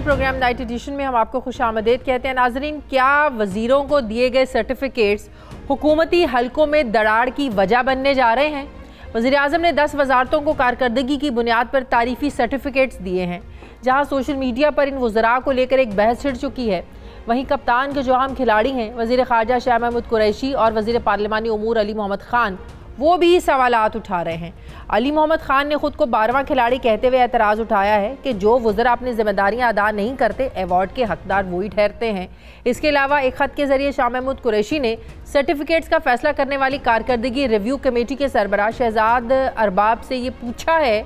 Programme night addition में हम आपको खुशामदीद कहते हैं। नाजरीन, क्या वज़ीरों को दिए गए सर्टिफिकेट्स हुकूमती हलकों में दरार की वजह बनने जा रहे हैं? वज़ीर आज़म ने 10 वजारतों को कारकर्दगी की बुनियाद पर तारीफ़ी सर्टिफिकेट्स दिए हैं। जहाँ सोशल मीडिया पर इन वज़रा को लेकर एक बहस छिड़ चुकी है, वहीं कप्तान के जो अहम खिलाड़ी हैं वज़ीर ख़ारजा शाह महमूद कुरैशी और वज़ीर पार्लिमानी उमूर अली मोहम्मद ख़ान, वो भी सवालात उठा रहे हैं। अली मोहम्मद ख़ान ने खुद को 12वां खिलाड़ी कहते हुए एतराज़ उठाया है कि जो वज़रा अपनी जिम्मेदारियां अदा नहीं करते, अवार्ड के हकदार वही ठहरते हैं। इसके अलावा एक ख़त के ज़रिए शाह महमूद कुरैशी ने सर्टिफिकेट्स का फैसला करने वाली कारकर्दगी रिव्यू कमेटी के सरबराह शहजाद अरबाब से ये पूछा है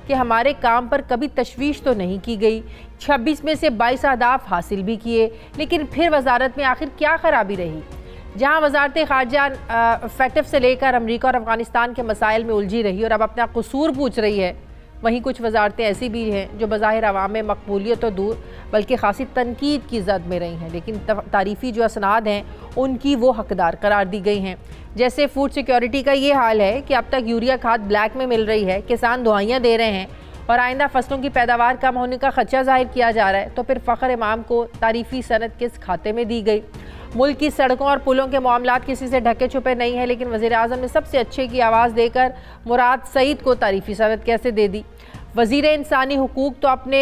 कि हमारे काम पर कभी तशवीश तो नहीं की गई। 26 में से 22 अहदाफ हासिल भी किए, लेकिन फिर वजारत में आखिर क्या खराबी रही? जहां वजारत ख़ारजा फैक्टिव से लेकर अमरीका और अफगानिस्तान के मसाइल में उलझी रही और अब अपना कसूर पूछ रही है, वहीं कुछ वजारतें ऐसी भी हैं जो बज़ाहिर अवाम में मकबूलियत तो दूर बल्कि खासी तनकीद की जद में रही हैं, लेकिन तारीफ़ी जो असनाद हैं उनकी वो हकदार करार दी गई हैं। जैसे फूड सिक्योरिटी का ये हाल है कि अब तक यूरिया खाद ब्लैक में मिल रही है, किसान दुआइयाँ दे रहे हैं और आइंदा फसलों की पैदावार कम होने का खदशा जाहिर किया जा रहा है, तो फिर फ़ख्र इमाम को तारीफ़ी सनद किस खाते में दी गई? मुल्क की सड़कों और पुलों के मामलात किसी से ढके छुपे नहीं हैं, लेकिन वज़ीर आज़म ने सबसे अच्छे की आवाज़ देकर मुराद सईद को तारीफ़ी सनद कैसे दे दी? वज़ीर इंसानी हुकूक तो अपने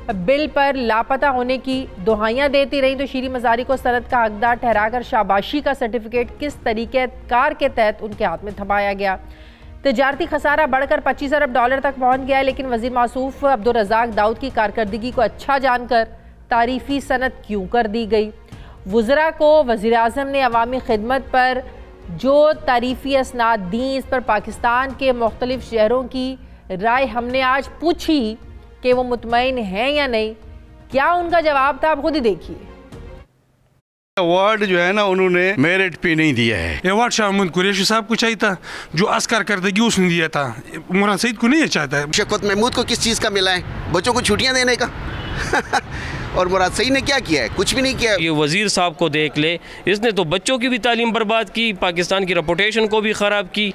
बिल पर लापता होने की दुहाइयाँ देती रहीं, तो शीरी मज़ारी को सनद का हकदार ठहराकर शाबाशी का सर्टिफिकेट किस तरीके कार के तहत उनके हाथ में थमाया गया? तजारती खसारा बढ़कर 25 अरब डॉलर तक पहुँच गया है, लेकिन वज़ीर मौसूफ अब्दुल रज़ाक दाऊद की कारकर्दगी को अच्छा जानकर तारीफ़ी सनद क्यों कर दी गई? वज़रा को वज़ीर आज़म ने अवामी खिदमत पर जो तारीफ़ी असनाद दी, इस पर पाकिस्तान के मुख्तलिफ शहरों की राय हमने आज पूछी कि वो मुतमईन हैं या नहीं। क्या उनका जवाब था, आप खुद ही देखिए। अवार्ड जो है ना, उन्होंने मेरिट पे नहीं दिया है। अवार्ड शाह महमूद कुरैशी साहब को चाहिए था, जो अस्कर करदगी उसने दिया था। मुराद सईद को नहीं चाहता है। शौकत महमूद को किस चीज़ का मिला है? बच्चों को छुट्टियां देने का। और मुराद सईद ने क्या किया है? कुछ भी नहीं किया। ये वज़ीर साहब को देख ले, इसने तो बच्चों की भी तालीम बर्बाद की, पाकिस्तान की रेपुटेशन को भी ख़राब की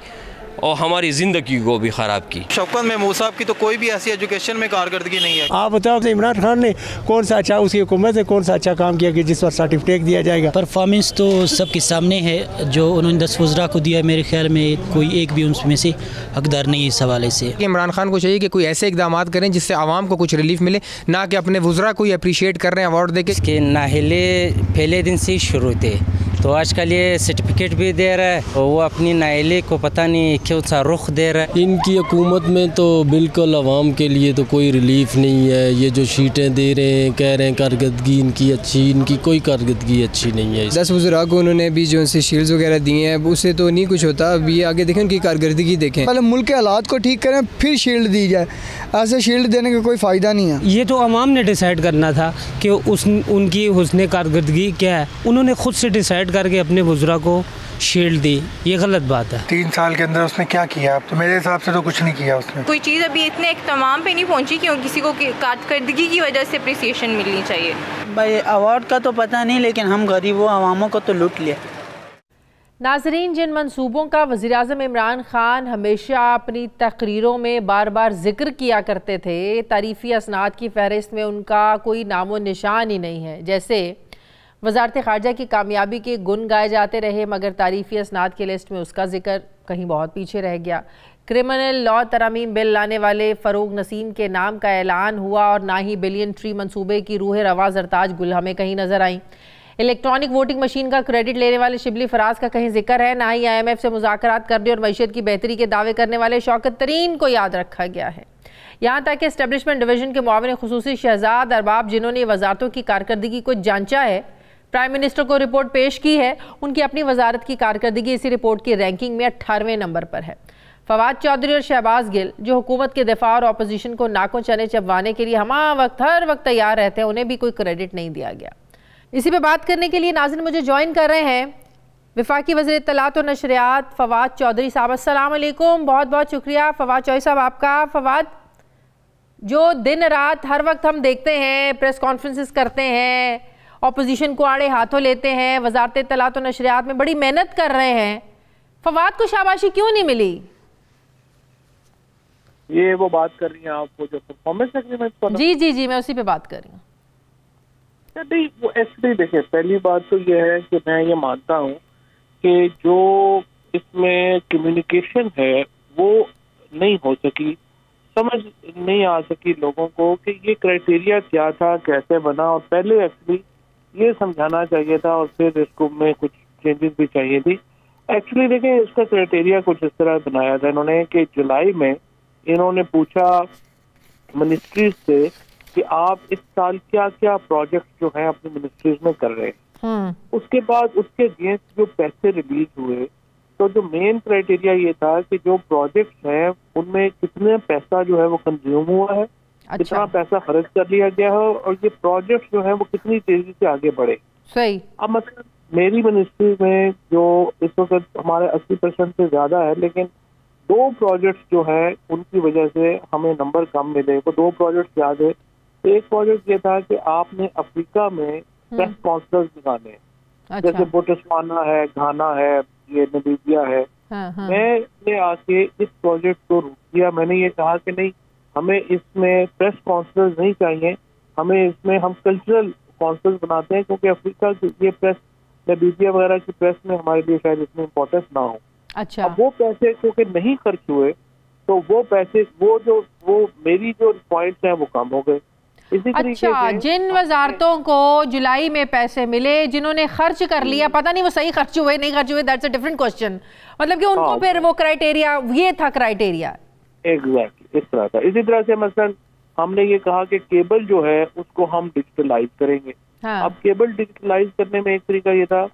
और हमारी ज़िंदगी को भी ख़राब की। शौकत महमूद साहब की तो कोई भी ऐसी एजुकेशन में कारकर्दगी नहीं है। आप बताओ इमरान खान ने कौन सा अच्छा, उसकी हुकूमत से कौन सा अच्छा काम किया कि जिस पर सर्टिफिकेट दिया जाएगा? परफॉर्मेंस तो सबके सामने है, जो उन्होंने 10 वज़रा को दिया, मेरे ख्याल में कोई एक भी उनमें से हकदार नहीं है इस हवाले से। इमरान खान को चाहिए कि कोई ऐसे इकदाम करें जिससे आवाम को कुछ रिलीफ मिले, ना कि अपने वज़रा को अप्रिशिएट कर रहे हैं अवार्ड देके। इसके नाहिले पहले दिन से ही शुरू थे, तो आजकल ये सर्टिफिकेट भी दे रहा है और वो अपनी नाहिले को पता नहीं क्यों सा रुख दे रहा है। इनकी हुकूमत में तो बिल्कुल आवाम के लिए तो कोई रिलीफ नहीं है। ये जो शीटें दे रहे हैं, कह रहे हैं कारकर्दगी इनकी अच्छी, इनकी कोई कारकर्दगी अच्छी नहीं है। 10 वज़रा को उन्होंने भी जो से शील्ड्स वगैरह दिए हैं, उससे तो नहीं कुछ होता। अभी आगे देखें उनकी कारकर्दगी देखें। पहले मुल्क के हालात को ठीक करें, फिर शील्ड दी जाए। ऐसे शील्ड देने का कोई फ़ायदा नहीं है। ये तो अवाम ने डिसाइड करना था कि उनकी हुस्न कारकर्दगी क्या है। उन्होंने खुद से डिसाइड करके अपने वज़रा को शील्ड दी, ये गलत बात है। 3 साल के अंदर उसने क्या किया? तो मेरे हिसाब से तो कुछ नहीं किया उसने। कोई चीज़ अभी इतने इख्तिमाम पे नहीं पहुंची कि किसी को कारकर्दगी की वजह से अप्रिसिएशन मिलनी चाहिए। भाई अवार्ड का तो पता नहीं, लेकिन हम गरीबों अवामों को तो लूट लिया। नाजरीन, जिन मंसूबों का वज़ीर आज़म इमरान ख़ान हमेशा अपनी तकरीरों में बार बार जिक्र किया करते थे, तारीफ़ी असनाद की फ़हरिस्त में उनका कोई नामो निशान ही नहीं है। जैसे वज़ारत ख़ारजा की कामयाबी के गुण गाए जाते रहे, मगर तारीफ़ी असनाद की लिस्ट में उसका जिक्र कहीं बहुत पीछे रह गया। क्रिमिनल लॉ तरमीम बिल लाने वाले फ़रूग नसीम के नाम का ऐलान हुआ और ना ही बिलियन ट्री मंसूबे की रूह रवा ज़रताज गुल हमें कहीं नज़र आई। इलेक्ट्रॉनिक वोटिंग मशीन का क्रेडिट लेने वाले शिबली फराज का कहीं जिक्र है, ना ही IMF से मुज़ाकरात करने और मईशत की बेहतरी के दावे करने वाले शौकत तरीन को याद रखा गया है। यहाँ तक कि एस्टेब्लिशमेंट डिवीज़न के मुआविन खुसूसी शहजाद अरबाब, जिन्होंने वजारतों की कारकर्दगी को जांचा है, प्राइम मिनिस्टर को रिपोर्ट पेश की है, उनकी अपनी वजारत की कारकर्दगी इसी रिपोर्ट की रैंकिंग में 18वें नंबर पर है। फवाद चौधरी और शहबाज गिल, जो हुकूमत के दिफा और अपोजिशन को नाकों चने चबवाने के लिए हर वक्त तैयार रहते हैं, उन्हें भी कोई क्रेडिट नहीं दिया गया। इसी पे बात करने के लिए नाज़रीन मुझे ज्वाइन कर रहे हैं वफाकी वज़ीर इत्तलात और नशरियात फवाद चौधरी साहब। अस्सलाम वालेकुम, बहुत बहुत शुक्रिया फवाद चौधरी साहब आपका। फवाद, जो दिन रात हर वक्त हम देखते हैं, प्रेस कॉन्फ्रेंसेस करते हैं, अपोजिशन को आड़े हाथों लेते हैं, वज़ारत इत्तलात और नशरियात में बड़ी मेहनत कर रहे हैं, फवाद को शाबाशी क्यों नहीं मिली? ये वो बात कर रही हैं आप, वो जो परफॉर्मेंस एग्रीमेंट? जी, मैं उसी पे बात कर रही हूँ। नहीं, वो एक्चुअली देखिए, पहली बात तो ये है कि मैं ये मानता हूँ कि जो इसमें कम्युनिकेशन है वो नहीं हो सकी, समझ नहीं आ सकी लोगों को कि ये क्राइटेरिया क्या था, कैसे बना, और पहले एक्चुअली ये समझाना चाहिए था और फिर इसको में कुछ चेंजेस भी चाहिए थी। एक्चुअली देखें, इसका क्राइटेरिया कुछ इस तरह बनाया था इन्होंने कि जुलाई में इन्होंने पूछा मिनिस्ट्रीज से कि आप इस साल क्या क्या प्रोजेक्ट जो हैं अपनी मिनिस्ट्रीज में कर रहे हैं। उसके बाद उसके अगेंस्ट जो पैसे रिलीज हुए, तो जो मेन क्राइटेरिया ये था कि जो प्रोजेक्ट्स हैं उनमें कितने पैसा जो है वो कंज्यूम हुआ है, कितना पैसा खर्च कर लिया गया है, और ये प्रोजेक्ट जो है वो कितनी तेजी से आगे बढ़े। सही। अब मतलब मेरी मिनिस्ट्री में जो इस वक्त हमारे 80% से ज्यादा है, लेकिन 2 प्रोजेक्ट्स जो है उनकी वजह से हमें नंबर कम मिले। वो 2 प्रोजेक्ट्स याद है। एक प्रोजेक्ट ये था कि आपने अफ्रीका में प्रेस कॉन्फ्रेंस दिखाने, जैसे बोत्सवाना है, घाना है, ये नामीबिया है। मैंने आके इस प्रोजेक्ट को रोक दिया। मैंने ये कहा कि नहीं, हमें इसमें प्रेस कॉन्फ्रेंस नहीं चाहिए, हमें इसमें हम कल्चरल कॉन्फ्रेंस बनाते हैं, क्योंकि अफ्रीका की ये प्रेस, नामीबिया वगैरह की प्रेस में हमारे लिए शायद इतनी इम्पोर्टेंस ना हो। अच्छा। अब वो पैसे क्योंकि नहीं खर्च हुए, तो वो पैसे वो मेरी जो पॉइंट्स हैं वो कम हो गए। अच्छा, जिन वजारतों को जुलाई में पैसे मिले, जिन्होंने खर्च कर लिया, पता नहीं वो सही खर्च हुए नहीं खर्च हुए, दैट्स अ डिफरेंट क्वेश्चन। मतलब कि उनको फिर वो क्राइटेरिया, ये था क्राइटेरिया। एग्जैक्टली, इस तरह था। इसी तरह से मसलन हमने ये कहा कि केबल जो है उसको हम डिजिटलाइज करेंगे। अब केबल डिजिटलाइज करने में एक तरीका ये था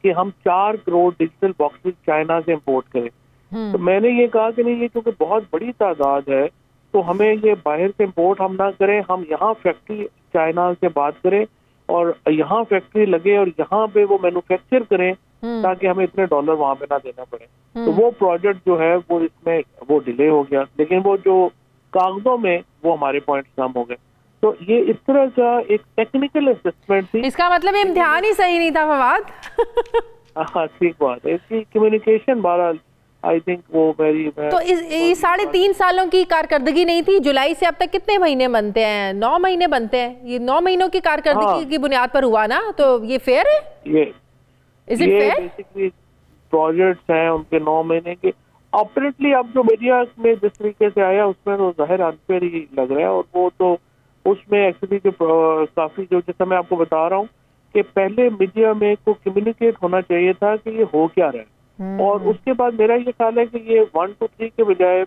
कि हम 4 करोड़ डिजिटल बॉक्सेस चाइना से इंपोर्ट करें। तो मैंने ये कहा कि नहीं, ये क्योंकि बहुत बड़ी तादाद है, तो हमें ये बाहर से इंपोर्ट हम ना करें, हम यहाँ फैक्ट्री चाइना से बात करें और यहाँ फैक्ट्री लगे और यहाँ पे वो मैन्युफैक्चर करें, ताकि हमें इतने डॉलर वहाँ पे ना देना पड़े। तो वो प्रोजेक्ट जो है वो इसमें वो डिले हो गया, लेकिन वो जो कागजों में वो हमारे पॉइंट्स कम हो गए। तो ये इस तरह का एक टेक्निकल असेसमेंट थी। इसका मतलब इम्तिहान ही सही नहीं था फवाद। हाँ, ठीक बात है। इसकी कम्युनिकेशन बहरहाल आई थिंक वो मेरी तो इस 3.5 सालों की कारकर्दगी नहीं थी। जुलाई से अब तक कितने महीने बनते हैं? 9 महीने बनते हैं। ये 9 महीनों की कारकर्दगी की बुनियाद पर हुआ ना, तो ये फेयर है? ये बेसिकली प्रोजेक्ट्स हैं उनके 9 महीने के। ऑपरेटली अब जो मीडिया में जिस तरीके से आया उसमें तो जाहिर अनफेयर ही लग रहा है, और वो तो उसमें एक्चुअली जो काफी जो, जैसा मैं आपको बता रहा हूँ कि पहले मीडिया में को कम्युनिकेट होना चाहिए था कि ये हो क्या रहा है, और उसके बाद मेरा ये ख्याल है कि ये 1 to 3 के बजाय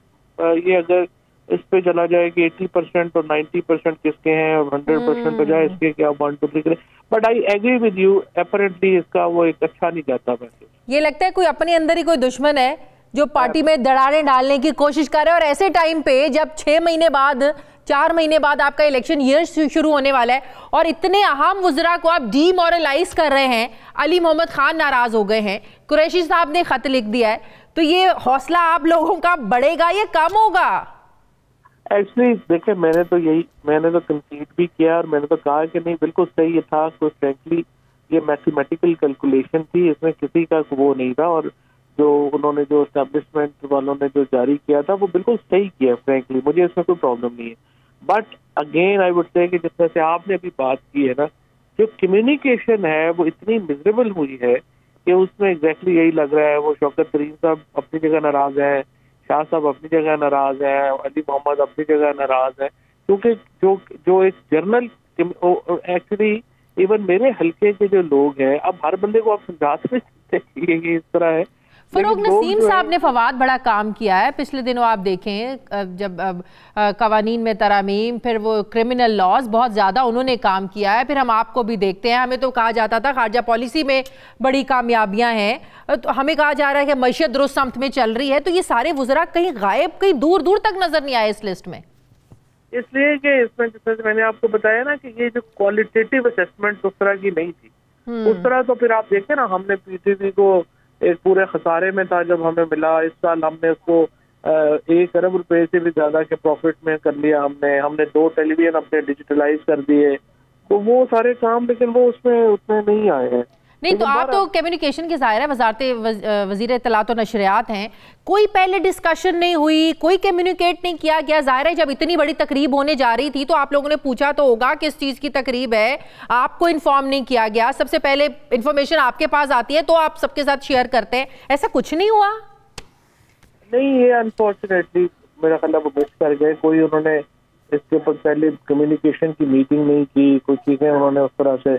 ये अगर इस पे चला जाए कि 80% और 90% किसके हैं और 100% बजाय इसके क्या 1 to 3 करें। But I agree with you, apparently इसका वो एक अच्छा नहीं जाता। मैसेज ये लगता है कोई अपने अंदर ही कोई दुश्मन है जो पार्टी में दरारें डालने की कोशिश कर रहे हैं, और ऐसे टाइम पे जब 6 महीने बाद 4 महीने बाद आपका इलेक्शन ईयर शुरू होने वाला है और इतने अहम वज़रा को आप डीमोरलाइज कर रहे हैं। अली मोहम्मद खान नाराज हो गए हैं, कुरैशी साहब ने खत लिख दिया है, तो ये हौसला आप लोगों का बढ़ेगा या कम होगा? एक्चुअली देखिए, मैंने तो कंसीड भी किया और मैंने तो कहा कि नहीं, बिल्कुल सही ये था। तो फ्रैंकली ये मैथमेटिकल कैलकुलेशन थी, इसमें किसी का वो नहीं था, और जो उन्होंने जो एस्टेब्लिशमेंट वालों ने जो जारी किया था वो बिल्कुल सही किया। फ्रैंकली मुझे इसमें कोई प्रॉब्लम नहीं है। But again I would say कि जिस तरह से आपने अभी बात की है ना, जो कम्युनिकेशन है वो इतनी मिजरेबल हुई है कि उसमें एग्जैक्टली यही लग रहा है। वो शौकत तरीन साहब अपनी जगह नाराज है, शाह साहब अपनी जगह नाराज है, अली मोहम्मद अपनी जगह नाराज है, क्योंकि जो एक जर्नल एक्चुअली इवन मेरे हल्के के जो लोग हैं, अब हर बंदे को आप समझा सकते ये इस तरह है। फरूक नसीम साहब ने फवाद बड़ा काम किया है पिछले दिनों। आप देखें जब कवानीन में तरमीम, फिर वो क्रिमिनल लॉज, बहुत ज़्यादा उन्होंने काम किया है। फिर हम आपको भी देखते हैं, हमें तो कहा जाता था खारजा पॉलिसी में बड़ी कामयाबियां हैं, तो हमें कहा जा रहा है कि मईशत दुरुस्त समत में चल रही है। तो ये सारे वज़रा कहीं गायब, कहीं दूर दूर तक नजर नहीं आए इस लिस्ट में। इसलिए कि इसमें जैसे मैंने आपको बताया ना कि ये जो क्वालिटेटिव असेसमेंट उस तरह की नहीं थी। उस तरह तो फिर आप देखें ना, हमने पीटीवी को एक पूरे खसारे में था जब हमें मिला। इस साल हमने उसको 1 अरब रुपए से भी ज्यादा के प्रॉफिट में कर लिया। हमने 2 टेलीविजन अपने डिजिटलाइज कर दिए। तो वो सारे काम, लेकिन वो उसमें नहीं आए हैं। नहीं तो आप तो कम्युनिकेशन के ज़ाहिर है वजारत वज़ीर इत्तलात और नशरियात हैं, कोई पहले डिस्कशन नहीं हुई, कोई कम्युनिकेट नहीं किया गया। ज़ाहिर है जब इतनी बड़ी तकरीब होने जा रही थी तो आप लोगों ने पूछा तो होगा किस चीज़ की तकरीब है, आपको इन्फॉर्म नहीं किया गया। सबसे पहले इन्फॉर्मेशन आपके पास आती है तो आप सबके साथ शेयर करते हैं, ऐसा कुछ नहीं हुआ? नहीं, ये अनफॉर्चुनेटली मेरा ख्याल है वो मिस कर गए। कोई उन्होंने इसके ऊपर पहले कम्युनिकेशन की मीटिंग नहीं की, कोई चीज़ें उन्होंने उस तरह से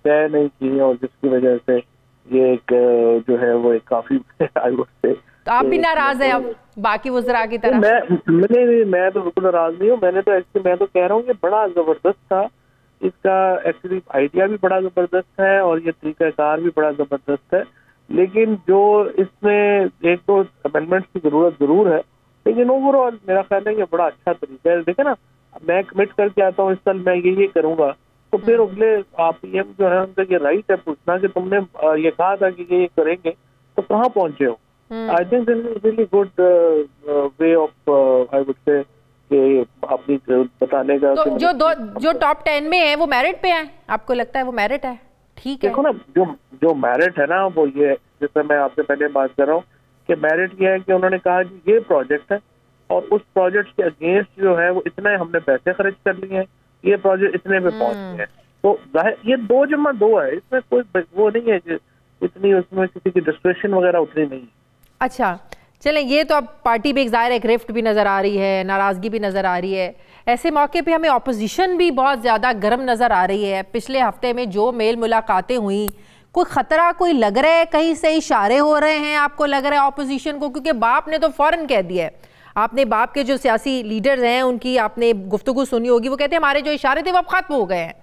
तय नहीं की और जिसकी वजह से ये एक जो है वो एक काफी तो आप भी नाराज हैं अब बाकी वज़रा की तरह? मैं तो बिल्कुल नाराज नहीं हूँ। मैं तो कह रहा हूँ कि बड़ा जबरदस्त था, इसका एक्चुअली आइडिया भी बड़ा जबरदस्त है और ये तरीकाकार भी बड़ा जबरदस्त है, लेकिन जो इसमें एक दो अमेंडमेंट्स की जरूरत जरूर है, लेकिन ओवरऑल मेरा ख्याल है कि बड़ा अच्छा तरीका है। देखे ना, मैं कमिट करके आता हूँ इस साल मैं ये करूंगा, तो फिर अगले आप पीएम जो है उनका ये राइट है पूछना कि तुमने ये कहा था कि ये करेंगे तो कहाँ पहुंचे हो। I think this is really good way of I would say कि अपनी बताने का। तो जो टॉप 10 में है वो मेरिट पे है, आपको लगता है वो मेरिट है? ठीक है, देखो ना, जो मेरिट है ना वो ये, जैसे मैं आपसे पहले बात कर रहा हूँ कि मेरिट ये है कि उन्होंने कहा कि ये प्रोजेक्ट है और उस प्रोजेक्ट के अगेंस्ट जो है वो इतना हमने पैसे खर्च कर लिए हैं, ये प्रोजेक्ट इतने पे पहुंच गए हैं। तो जाहिर ये 2+2 है, इसमें कोई वो नहीं है कि इतनी उसमें किसी की डिस्ट्रेक्शन वगैरह उतनी नहीं है। अच्छा चलें, ये तो अब पार्टी में एक ज़ाहिर एक रिफ्ट भी नज़र आ रही है, नाराज़गी भी नज़र आ रही है। ऐसे मौके पे हमें ऑपोजिशन भी बहुत ज़्यादा गर्म नज़र आ रही है। पिछले हफ्ते में जो मेल मुलाकातें हुई, कोई ख़तरा कोई लग रहा है, कहीं से इशारे हो रहे हैं आपको लग रहा है ऑपोजिशन को? क्योंकि बाप ने तो फ़ौरन कह दिया है, आपने बाप के जो सियासी लीडर्स हैं उनकी आपने गुफ्तगू सुनी होगी, वो कहते हैं हमारे जो इशारे थे वो अब ख़त्म हो गए हैं।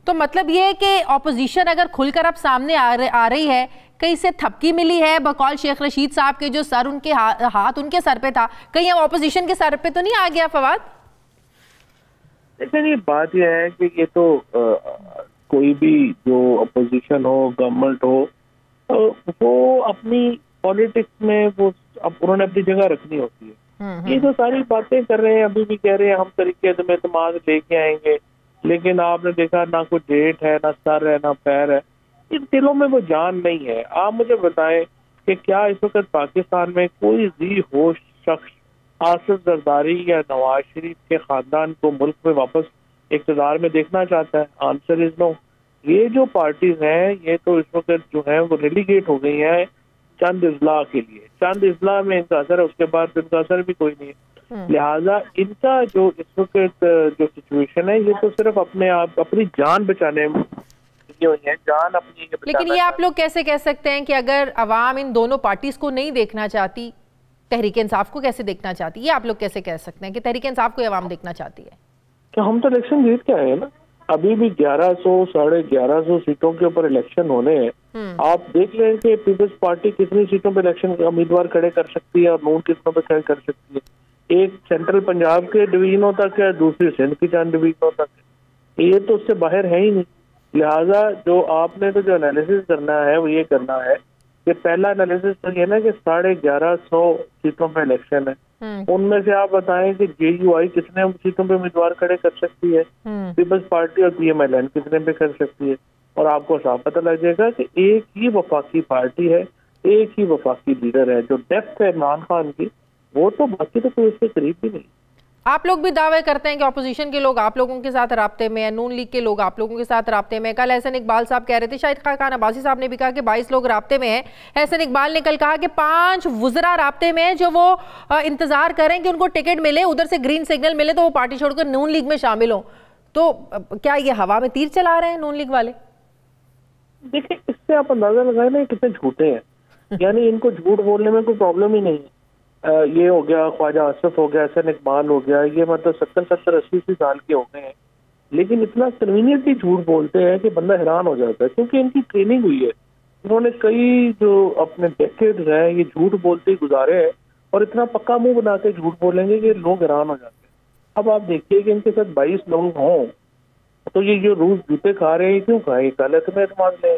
तो मतलब ये है कि ऑपोजिशन अगर खुलकर अब सामने आ रही है, कहीं से थपकी मिली है बकौल शेख रशीद साहब के जो सर उनके हाथ उनके सर पे था, कहीं अब ऑपोजिशन के सर पे तो नहीं आ गया फवाद? देखिए, ये बात यह है कि ये तो कोई भी जो अपोजिशन हो, गवर्नमेंट हो, वो अपनी पॉलिटिक्स में वो अब उन्होंने अपनी जगह रखनी होती है। ये जो सारी बातें कर रहे हैं, अभी भी कह रहे हैं हम तरीके से एतमाद लेके आएंगे, लेकिन आपने देखा ना कोई डेट है, ना सर है, ना पैर है, इन दिलों में वो जान नहीं है। आप मुझे बताएं कि क्या इस वक्त पाकिस्तान में कोई जी होश शख्स आसिफ जरदारी या नवाज शरीफ के खानदान को मुल्क में वापस इक़्तिदार में देखना चाहता है? Answer is no. ये जो पार्टीज हैं ये तो इस वक्त जो है वो रेलीगेट हो गई हैं चंद इजला के लिए। चंद इजला में इनका असर है, उसके बाद इनका असर भी कोई नहीं है। लिहाजा इनका जो इस वक्त जो सिचुएशन है ये तो सिर्फ अपने आप अपनी जान बचाने में हुई है, जान अपनी। लेकिन ये आप लोग कैसे कह सकते हैं कि अगर अवाम इन दोनों पार्टीज को नहीं देखना चाहती, तहरीक इंसाफ को कैसे देखना चाहती? ये आप लोग कैसे कह सकते हैं कि तहरीक इंसाफ को अवाम देखना चाहती है? तो हम तो इलेक्शन जीत के आए हैं ना, अभी भी 1100 1150 सीटों के ऊपर इलेक्शन होने हैं। आप देख लें कि पीपल्स पार्टी कितनी सीटों पर इलेक्शन उम्मीदवार खड़े कर सकती है और नून कितनों पर खड़े कर सकती है। एक सेंट्रल पंजाब के डिवीजनों तक है, दूसरी सिंध की चंद डिवीजनों तक है, ये तो उससे बाहर है ही नहीं। लिहाजा जो आपने तो जो एनालिसिस करना है वो ये करना है कि पहला एनालिसिस तो ये ना कि 1150 सीटों पे इलेक्शन है, उनमें से आप बताएं कि JUI कितने सीटों पे उम्मीदवार खड़े कर सकती है, पीपल्स पार्टी और PMLN कितने पे कर सकती है, और आपको साफ पता लग जाएगा कि एक ही वफाकी पार्टी है, एक ही वफाकी लीडर है। जो डेप्थ है इमरान खान की वो तो बाकी तो कोई उसके करीब भी नहीं। आप लोग भी दावे करते हैं कि अपोजिशन के लोग आप लोगों के साथ राब्ते में है, नून लीग के लोग आप लोगों के साथ राब्ते में। कल एहसन इकबाल साहब कह रहे थे, शायद खान अब्बासी साहब ने भी कहा कि 22 लोग राब्ते में हैं। एहसन इकबाल ने कल कहा कि 5 वुज़रा राब्ते में हैं जो वो इंतजार करें कि उनको टिकट मिले, उधर से ग्रीन सिग्नल मिले तो वो पार्टी छोड़कर नून लीग में शामिल हो। तो क्या ये हवा में तीर चला रहे हैं नून लीग वाले? देखिए, इससे आप अंदाजा लगाए ना कितने झूठे हैं। यानी इनको झूठ बोलने में कोई प्रॉब्लम ही नहीं है। ये हो गया ख्वाजा आसिफ हो गया, एहसन इकबाल हो गया, ये मतलब 70-80 साल के हो गए हैं, लेकिन इतना कन्वीनियंटली झूठ बोलते हैं कि बंदा हैरान हो जाता है, क्योंकि इनकी ट्रेनिंग हुई है। इन्होंने कई जो अपने डेकेड्स हैं ये झूठ बोलते ही गुजारे हैं और इतना पक्का मुंह बना के झूठ बोलेंगे कि लोग हैरान हो जाते हैं। अब आप देखिए कि इनके साथ 22 लोग हों तो ये जो रोज जूते खा रहे हैं क्यों खाए? गलत में एतमाद ले,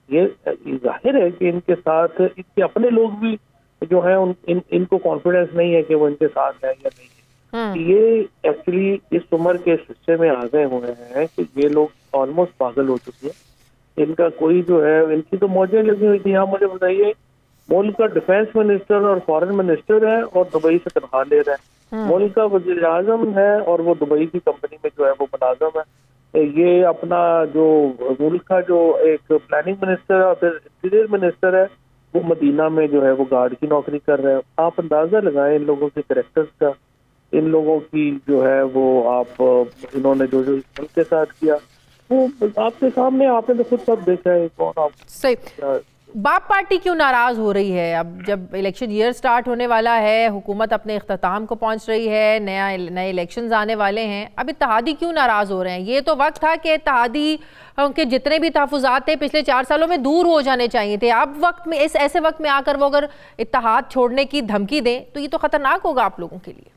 ये जाहिर है कि इनके साथ इनके अपने लोग भी जो है इनको कॉन्फिडेंस नहीं है कि वो इनके साथ है या नहीं है। ये एक्चुअली इस उम्र के हिस्से में आ गए हुए हैं कि ये लोग ऑलमोस्ट पागल हो चुके हैं इनका कोई जो है, इनकी तो मौजें लगी हुई थी। यहाँ मुझे बताइए, मुल्क का डिफेंस मिनिस्टर और फॉरेन मिनिस्टर है और दुबई से तनख्वाह ले रहा है। मुल्क का वज़ीर आज़म है और वो दुबई की कंपनी में जो है वो मुलाजम है। ये अपना जो मुल्क का जो एक प्लानिंग मिनिस्टर है और फिर इंटीरियर मिनिस्टर है, वो मदीना में जो है वो गार्ड की नौकरी कर रहे हैं। आप अंदाजा लगाएं इन लोगों के कैरेक्टर्स का, इन लोगों की जो है वो आप इन्होंने जो जो मुल्क के साथ किया वो आपके सामने, आपने तो खुद सब देखा है। कौन आप सही बाप पार्टी क्यों नाराज हो रही है? अब जब इलेक्शन ईयर स्टार्ट होने वाला है, हुकूमत अपने इख्तिताम को पहुंच रही है, नए इलेक्शंस आने वाले हैं, अब इत्तेहादी क्यों नाराज हो रहे हैं? ये तो वक्त था कि इत्तेहादी उनके जितने भी तहफ़्फ़ुज़ात थे पिछले 4 सालों में दूर हो जाने चाहिए थे। अब वक्त में ऐसे वक्त में आकर वो अगर इत्तेहाद छोड़ने की धमकी दें तो ये तो खतरनाक होगा आप लोगों के लिए।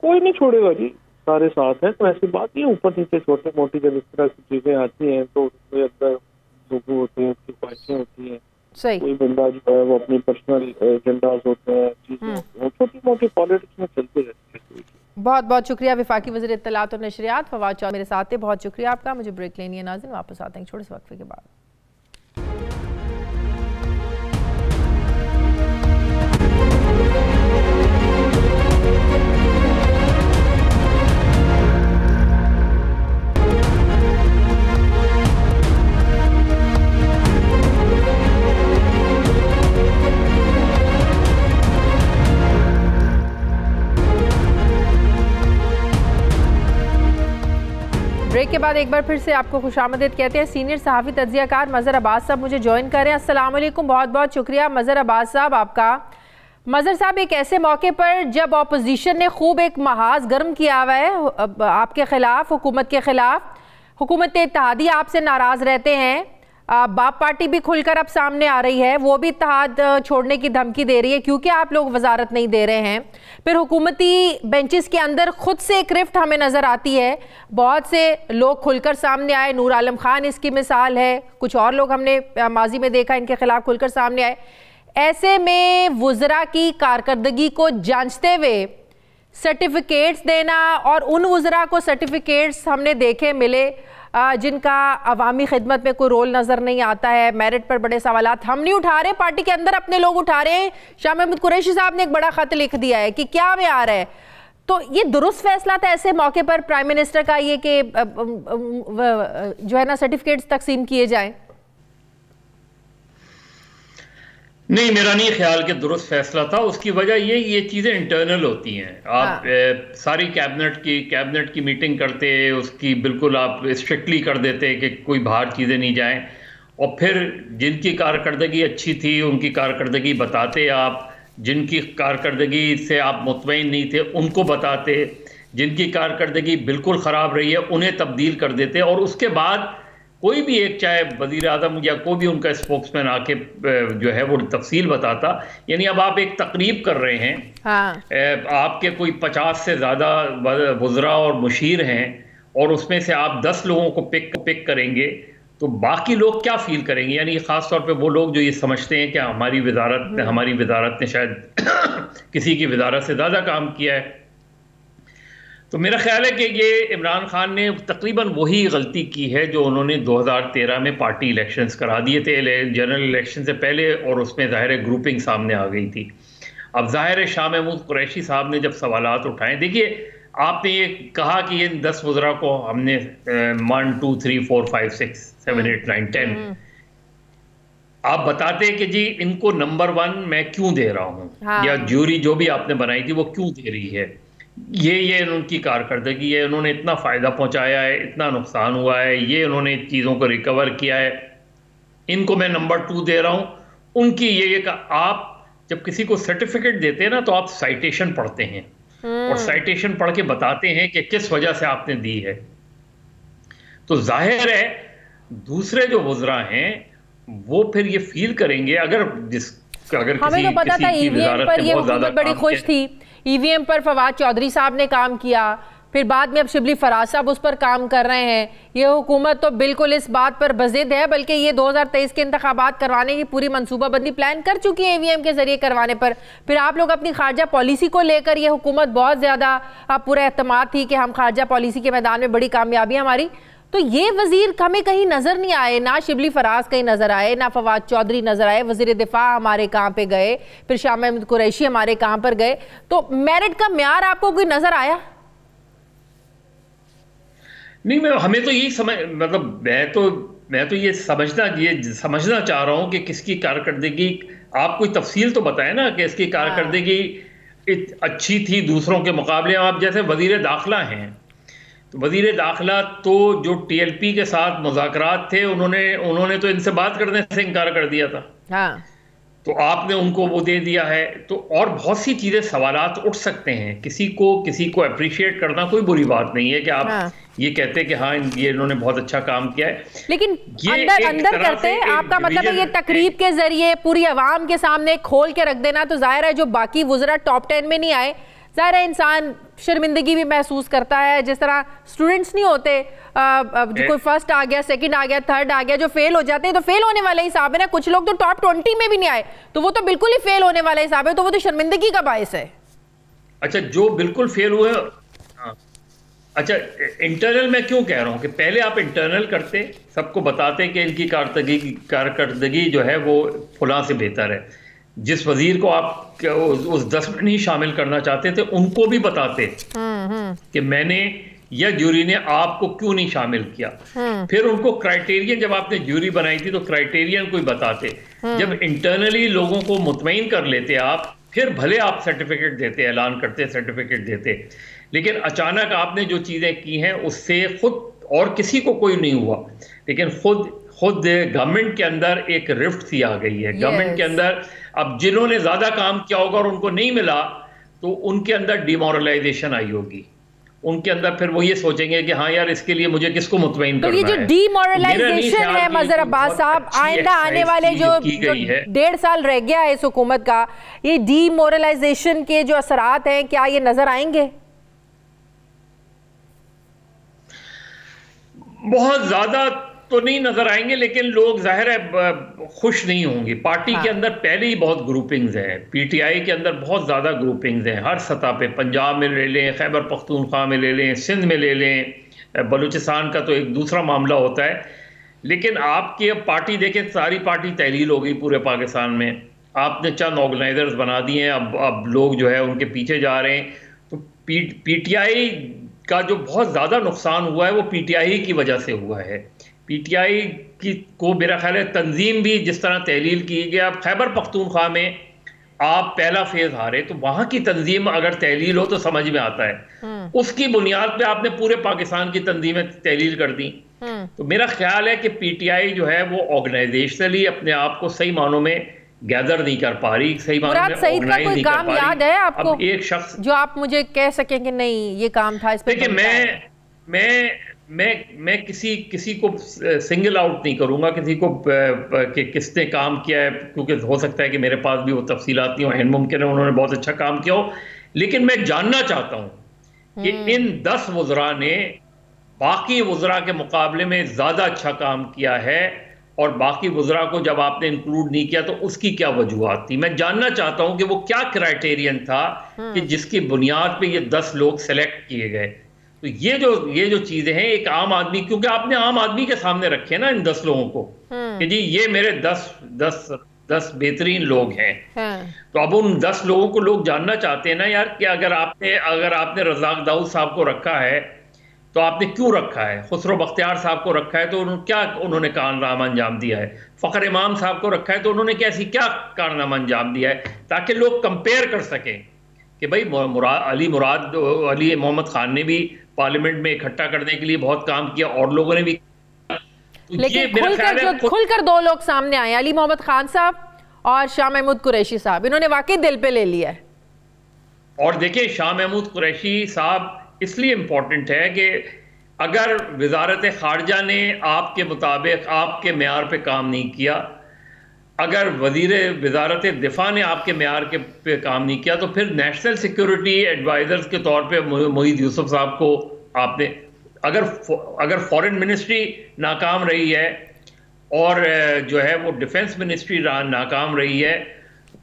कोई नहीं छोड़ेगा जी, सारे साथ हैं, तो ऐसी बात नहीं। ऊपर नीचे छोटे मोटी जब इस तरह की चीजें आती हैं तो उसके अंदर लोग होते हैं, उसकी ख्वाहिशें होती हैं। सही। कोई बंदा जो है वो अपनी पर्सनल एजेंडाज होते हैं, चीजें छोटी मोटी पॉलिटिक्स में चलते रहते हैं। बहुत बहुत शुक्रिया वफाकी वज़ीर इत्तलात और नशरियात फवाद चौधरी मेरे साथ थे। बहुत शुक्रिया आपका। मुझे ब्रेक लेनी है नाज़रीन, वापस आते हैं छोटे से वक्फे के बाद। ब्रेक के बाद एक बार फिर से आपको खुशामदीद कहते हैं। सीनियर सहाफ़ी तज्ज़ियाकार मज़हर अब्बास साहब मुझे ज्वाइन कर रहे हैं। अस्सलाम वालेकुम, बहुत बहुत शुक्रिया मज़हर अब्बास साहब आपका। मज़हर साहब, एक ऐसे मौके पर जब अपोजिशन ने खूब एक महाज गर्म किया हुआ है आपके ख़िलाफ़, हुकूमत के ख़िलाफ़, हुकूमत इत्तेहादी आपसे नाराज़ रहते हैं, बाप पार्टी भी खुलकर अब सामने आ रही है, वो भी इत्तेहाद छोड़ने की धमकी दे रही है क्योंकि आप लोग वजारत नहीं दे रहे हैं। फिर हुकूमती बेंचेस के अंदर खुद से एक रिफ्ट हमें नज़र आती है, बहुत से लोग खुलकर सामने आए, नूर आलम खान इसकी मिसाल है, कुछ और लोग हमने माजी में देखा इनके खिलाफ खुलकर सामने आए। ऐसे में वुज़रा की कारकर्दगी को जांचते हुए सर्टिफिकेट्स देना, और उन वुज़रा को सर्टिफिकेट्स हमने देखे मिले जिनका अवामी खिदमत में कोई रोल नज़र नहीं आता है, मेरिट पर बड़े सवालात हम नहीं उठा रहे, पार्टी के अंदर अपने लोग उठा रहे हैं। शाह महमूद कुरैशी साहब ने एक बड़ा ख़त लिख दिया है कि क्या म्यार है। तो ये दुरुस्त फैसला था ऐसे मौके पर प्राइम मिनिस्टर का ये कि जो है ना सर्टिफिकेट्स तकसीम किए जाएं? नहीं, मेरा नहीं ख्याल कि दुरुस्त फैसला था। उसकी वजह ये चीज़ें इंटरनल होती हैं। आप सारी कैबिनेट की मीटिंग करते, उसकी बिल्कुल आप स्ट्रिक्टली कर देते कि कोई बाहर चीज़ें नहीं जाएं, और फिर जिनकी कारकर्दगी अच्छी थी उनकी कारकर्दगी बताते, आप जिनकी कारकर्दगी से आप मुतमईन नहीं थे उनको बताते, जिनकी कारकर्दगी बिल्कुल ख़राब रही है उन्हें तब्दील कर देते, और उसके बाद कोई भी एक, चाहे वज़ीर आज़म या कोई भी उनका स्पोक्समैन आके जो है वो तफसील बताता। यानी अब आप एक तकरीब कर रहे हैं, आपके कोई 50 से ज़्यादा वज़रा और मुशीर हैं, और उसमें से आप 10 लोगों को पिक करेंगे तो बाकी लोग क्या फ़ील करेंगे? यानी ख़ास तौर पे वो लोग जो ये समझते हैं कि हमारी वज़ारत ने शायद किसी की वज़ारत से ज़्यादा काम किया है। तो मेरा ख्याल है कि ये इमरान खान ने तकरीबन वही गलती की है जो उन्होंने 2013 में पार्टी इलेक्शंस करा दिए थे, जनरल इलेक्शन से पहले, और उसमें ज़ाहिर ग्रुपिंग सामने आ गई थी। अब ज़ाहिर शाह महमूद कुरैशी साहब ने जब सवालात उठाए, देखिए आपने ये कहा कि ये 10 वज़रा को हमने 1 2 3 4 5 6 7 8 9 10, आप बताते कि जी इनको नंबर 1 मैं क्यों दे रहा हूँ, या ज्यूरी जो भी आपने बनाई थी वो क्यों दे रही है, ये उनकी कारकर्दगी है, उन्होंने इतना फ़ायदा पहुंचाया है, इतना नुकसान हुआ है, ये उन्होंने चीज़ों को रिकवर किया है, इनको मैं नंबर 2 दे रहा हूं। उनकी ये कि आप जब किसी को सर्टिफिकेट देते हैं ना तो आप साइटेशन पढ़ते हैं, और साइटेशन पढ़ के बताते हैं कि किस वजह से आपने दी है। तो जाहिर है दूसरे जो वज़रा हैं वो फिर ये फील करेंगे, अगर हमें तो पता था ईवीएम पर ये हुकूमत बड़ी खुश थी, ईवीएम पर फवाद चौधरी साहब ने काम किया, फिर बाद में अब शिबली फराज साहब उस पर काम कर रहे हैं। ये हुकूमत तो बिल्कुल इस बात पर बज़िद है, बल्कि ये 2023 के इंतखाबात करवाने की पूरी मनसूबाबंदी प्लान कर चुकी है ईवीएम के जरिए करवाने पर। फिर आप लोग अपनी खारजा पॉलिसी को लेकर, ये हुकूमत बहुत ज़्यादा पूरा एतमाद थी कि हम खारजा पॉलिसी के मैदान में बड़ी कामयाबी हमारी, तो ये वजीर हमें कहीं नजर नहीं आए, ना शिबली फराज कहीं नजर आए, ना फवाद चौधरी नजर आए, वजीर दिफा हमारे कहाँ पे गए, फिर शाह महमूद कुरैशी हमारे कहाँ पर गए। तो मेरिट का म्यार आपको कोई नजर आया? नहीं, हमें तो यही समझ, मतलब मैं तो ये समझना चाह रहा हूं कि किसकी कारकर्दगी, आप कोई तफसील तो बताएं ना कि इसकी कारकर्दगी अच्छी थी दूसरों के मुकाबले। आप जैसे वजीर दाखिला हैं, तो वजीर दाखिला तो जो TLP के साथ मुज़ाकरात थे, उन्होंने तो इनसे बात करने से इनकार कर दिया था। हाँ। तो आपने उनको वो दे दिया है। तो और बहुत सी चीज़ें, सवालात उठ सकते हैं। किसी को अप्रिशिएट करना कोई बुरी बात नहीं है कि आप ये कहते कि हाँ ये इन्होंने बहुत अच्छा काम किया है, लेकिन अंदर करते हैं। आपका मतलब है ये तकरीब के जरिए पूरी आवाम के सामने खोल के रख देना, तो जाहिर है जो बाकी वुज़रा टॉप 10 में नहीं आए, ज़ाहिर है इंसान शर्मिंदगी भी महसूस करता है। जिस तरह स्टूडेंट्स नहीं होते, जो कोई फर्स्ट आ गया, सेकंड आ गया, थर्ड आ गया, जो फेल हो जाते हैं तो फेल होने वाला हिसाब है ना। कुछ लोग तो टॉप 20 में भी नहीं आए, तो वो तो बिल्कुल ही फेल होने वाला हिसाब है, तो वो तो शर्मिंदगी का बायस है। अच्छा, जो बिल्कुल फेल हुए, अच्छा इंटरनल मैं क्यों कह रहा हूँ कि पहले आप इंटरनल करते, सबको बताते कि इनकी कारकर्दगी जो है वो फलां से बेहतर है। जिस वजीर को आप उस 10 में नहीं शामिल करना चाहते थे उनको भी बताते कि मैंने या ज्यूरी ने आपको क्यों नहीं शामिल किया। फिर उनको क्राइटेरियन, जब आपने ज्यूरी बनाई थी तो क्राइटेरियन कोई बताते। जब इंटरनली लोगों को मुतमईन कर लेते आप, फिर भले आप सर्टिफिकेट देते, ऐलान करते, सर्टिफिकेट देते, लेकिन अचानक आपने जो चीज़ें की हैं उससे खुद और किसी को कोई नहीं हुआ, लेकिन खुद गवर्नमेंट के अंदर एक रिफ्ट सी आ गई है। गवर्नमेंट के अंदर अब जिन्होंने ज्यादा काम किया होगा और उनको नहीं मिला, तो उनके अंदर डिमोरलाइजेशन आई होगी। उनके अंदर फिर वो ये सोचेंगे कि हाँ यार इसके लिए मुझे किसको मुतमईन करना है। तो ये जो डिमोरलाइजेशन है मजहर अब्बास साहब, आइंदा आने वाले जो 1.5 साल रह गया है इस हुकूमत का, ये डिमोरलाइजेशन के जो असरात हैं क्या ये नजर आएंगे? बहुत ज्यादा तो नहीं नजर आएंगे, लेकिन लोग जाहिर है खुश नहीं होंगे। पार्टी के अंदर पहले ही बहुत ग्रुपिंग्स हैं, PTI के अंदर बहुत ज़्यादा ग्रुपिंग्स हैं हर सतह पे। पंजाब में ले लें, खैबर पख्तूनख्वा में ले लें, सिंध में ले लें, बलूचिस्तान का तो एक दूसरा मामला होता है। लेकिन आपकी अब पार्टी देखें, सारी पार्टी तहलील हो गई पूरे पाकिस्तान में। आपने चंद ऑर्गेनाइजर्स बना दिए हैं, अब लोग जो है उनके पीछे जा रहे हैं। तो PTI का जो बहुत ज़्यादा नुकसान हुआ है वो PTI की वजह से हुआ है। PTI को मेरा ख्याल है तंजीम भी जिस तरह तहलील की गया। खैबर पख्तूनख्वा में आप पहला फेज हारे, तो वहां की तंजीम अगर तहलील हो तो समझ में आता है। उसकी बुनियाद पे आपने पूरे पाकिस्तान की तंजीमें तहलील कर दी। तो मेरा ख्याल है कि PTI जो है वो ऑर्गेनाइजेशनली अपने आप को सही मानों में गैदर नहीं कर पा रही, सही मानों में ऑर्गेनाइज नहीं कर पा रही। याद है आपको एक शख्स जो आप मुझे कह सकें कि नहीं ये काम था इस पे? देखिए, मैं किसी को सिंगल आउट नहीं करूंगा, किसी को कि किसने काम किया है, क्योंकि हो सकता है कि मेरे पास भी वो तफसीलात नहीं हो, मुमकिन है उन्होंने बहुत अच्छा काम किया हो। लेकिन मैं जानना चाहता हूं कि इन 10 वज़रा ने बाकी वज़रा के मुकाबले में ज़्यादा अच्छा काम किया है, और बाकी वज़रा को जब आपने इंक्लूड नहीं किया तो उसकी क्या वजूहात थी। मैं जानना चाहता हूं कि वो क्या क्राइटेरियन था कि जिसकी बुनियाद पे ये 10 लोग सेलेक्ट किए गए। तो ये जो चीजें हैं, एक आम आदमी, क्योंकि आपने आम आदमी के सामने रखे ना इन 10 लोगों को कि जी ये मेरे 10 बेहतरीन लोग हैं। तो अब उन 10 लोगों को लोग जानना चाहते हैं ना यार कि अगर आपने रज़ाक दाऊद साहब को रखा है तो आपने क्यों रखा है, खुसरो बख्तियार साहब को रखा है तो उन्होंने कारनामा अंजाम दिया है, फ़खर इमाम साहब को रखा है तो उन्होंने क्या कारनामा अंजाम दिया है, ताकि लोग कंपेयर कर सकें कि भाई अली मोहम्मद खान ने भी पार्लियामेंट में इकट्ठा करने के लिए बहुत काम किया और लोगों ने भी। लेकिन खुलकर 2 लोग सामने आए, अली मोहम्मद खान साहब और शाह महमूद कुरैशी साहब, इन्होंने वाकई दिल पे ले लिया है। और देखिए, शाह महमूद कुरैशी साहब इसलिए इम्पोर्टेंट है कि अगर वजारत खारजा ने आपके मुताबिक आपके मेयार पे काम नहीं किया, अगर वजारत दिफा ने आपके मेयार पे काम नहीं किया, तो फिर नेशनल सिक्योरिटी एडवाइजर्स के तौर पे मोहित यूसुफ साहब को आपने, अगर फॉरेन मिनिस्ट्री नाकाम रही है और जो है वो डिफेंस मिनिस्ट्री नाकाम रही है,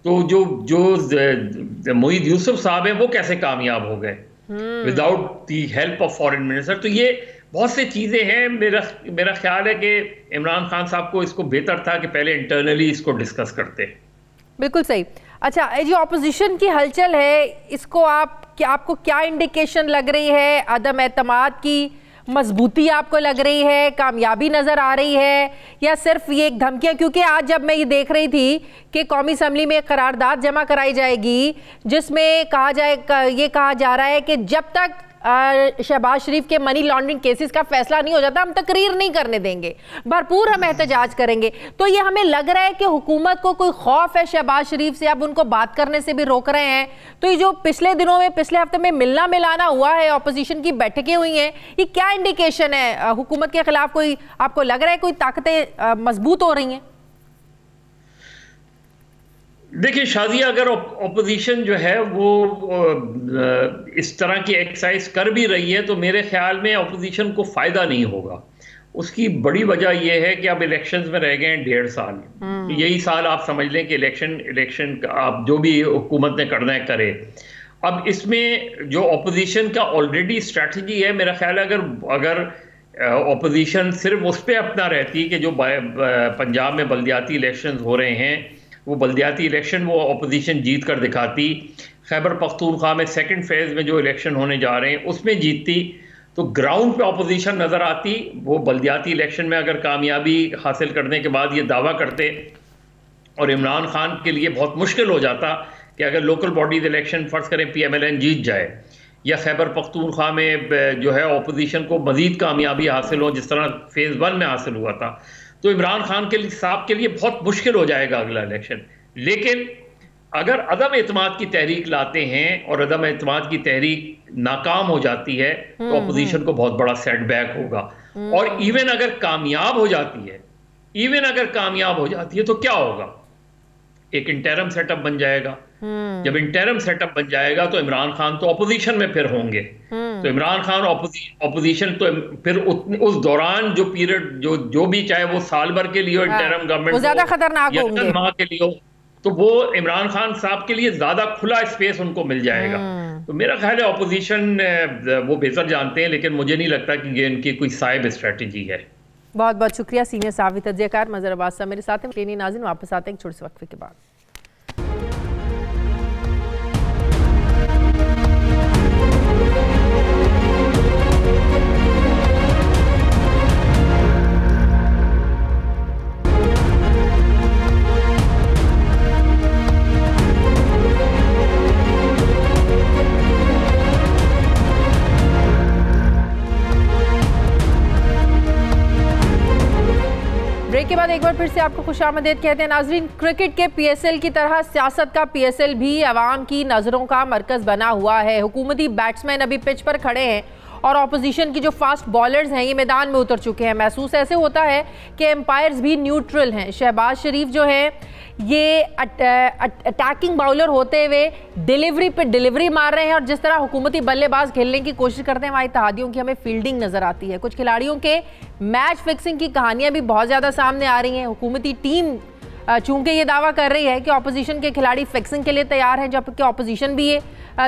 तो जो मोहित यूसुफ साहब हैं वो कैसे कामयाब हो गए without the help of foreign minister. तो ये बहुत सी चीज़ें हैं। मेरा ख्याल है कि इमरान खान साहब को इसको बेहतर था कि पहले इंटरनली इसको डिस्कस करते। बिल्कुल सही। अच्छा, जो ऑपोजिशन की हलचल है, इसको आपको क्या इंडिकेशन लग रही है? अदम एतमाद की मजबूती आपको लग रही है, कामयाबी नज़र आ रही है, या सिर्फ ये एक धमकियाँ? क्योंकि आज जब मैं ये देख रही थी कि कौमी असम्बली में एक करारदाद जमा कराई जाएगी जिसमें ये कहा जा रहा है कि जब तक शहबाज शरीफ के मनी लॉन्ड्रिंग केसेस का फैसला नहीं हो जाता हम तकरीर नहीं करने देंगे, भरपूर हम एहतजाज करेंगे। तो ये हमें लग रहा है कि हुकूमत को कोई खौफ है शहबाज शरीफ से, अब उनको बात करने से भी रोक रहे हैं। तो ये जो पिछले दिनों में, पिछले हफ्ते में मिलना मिलाना हुआ है, ऑपोजिशन की बैठकें हुई हैं, ये क्या इंडिकेशन है? हुकूमत के खिलाफ कोई आपको लग रहा है कोई ताकतें मजबूत हो रही हैं? देखिए शादिया, अगर ऑपोजिशन जो है वो इस तरह की एक्सरसाइज कर भी रही है तो मेरे ख्याल में ऑपोजिशन को फ़ायदा नहीं होगा। उसकी बड़ी वजह यह है कि अब इलेक्शंस में रह गए हैं 1.5 साल। यही साल आप समझ लें कि इलेक्शन आप जो भी हुकूमत ने करना है करे। अब इसमें जो ऑपोजिशन का ऑलरेडी स्ट्रैटेजी है, मेरा ख्याल है अगर ऑपोजिशन सिर्फ उस पर अपना रहती कि जो पंजाब में बल्दियाती इलेक्शन हो रहे हैं वो बल्दियाती इलेक्शन वो अपोजिशन जीत कर दिखाती, खैबर पख्तूनख्वा में सेकंड फेज़ में जो इलेक्शन होने जा रहे हैं उसमें जीतती, तो ग्राउंड पे अपोजिशन नज़र आती। वो बल्दियाती इलेक्शन में अगर कामयाबी हासिल करने के बाद ये दावा करते और इमरान खान के लिए बहुत मुश्किल हो जाता कि अगर लोकल बॉडीज इलेक्शन फ़र्ज़ करें PMLN जीत जाए या खैबर पख्तूनख्वा में जो है अपोजिशन को मज़ीद कामयाबी हासिल हो जिस तरह फेज़ 1 में हासिल हुआ था, तो इमरान खान के लिए साहब के लिए बहुत मुश्किल हो जाएगा अगला इलेक्शन। लेकिन अगर अदम एतमाद की तहरीक लाते हैं और अदम एतमाद की तहरीक नाकाम हो जाती है तो अपोजिशन को बहुत बड़ा सेटबैक होगा। और इवन अगर कामयाब हो जाती है तो क्या होगा? एक इंटरम सेटअप बन जाएगा। जब इंटरम सेटअप बन जाएगा तो इमरान खान तो अपोजिशन में फिर होंगे, तो इमरान खान अपोजिशन तो फिर उस दौरान जो पीरियड जो भी चाहे वो साल भर के लिए हो, इंटरम गवर्नमेंट ज्यादा खतरनाक होंगे, माह के लिए हो, तो वो इमरान खान साहब के लिए ज्यादा खुला स्पेस उनको मिल जाएगा। तो मेरा ख्याल है अपोजिशन वो बेहतर जानते हैं, लेकिन मुझे नहीं लगता कि ये इनकी कोई साइब स्ट्रेटजी है। बहुत बहुत शुक्रिया सीनियर साहब तजज़ियाकार मज़हर अब्बास साहब मेरे साथ हैं। नाज़रीन वापस आते हैं एक छोटे से वक्फे के बाद। ब्रेक के बाद एक बार फिर से आपको खुशामदीद कहते हैं। नाजरीन, क्रिकेट के PSL की तरह सियासत का PSL भी आवाम की नज़रों का मरकज़ बना हुआ है। हुकूमती बैट्समैन अभी पिच पर खड़े हैं और ऑपोजिशन की जो फास्ट बॉलर्स हैं ये मैदान में उतर चुके हैं। महसूस ऐसे होता है कि एम्पायर्स भी न्यूट्रल हैं। शहबाज शरीफ जो है ये अटैकिंग बाउलर होते हुए डिलीवरी पे डिलीवरी मार रहे हैं और जिस तरह हुकूमती बल्लेबाज खेलने की कोशिश करते हैं वहाँ इत्तेहादियों की हमें फील्डिंग नज़र आती है। कुछ खिलाड़ियों के मैच फिक्सिंग की कहानियाँ भी बहुत ज़्यादा सामने आ रही हैं। हुकूमती टीम चूंकि ये दावा कर रही है कि ऑपोजिशन के खिलाड़ी फिक्सिंग के लिए तैयार हैं, जबकि ऑपोजिशन भी ये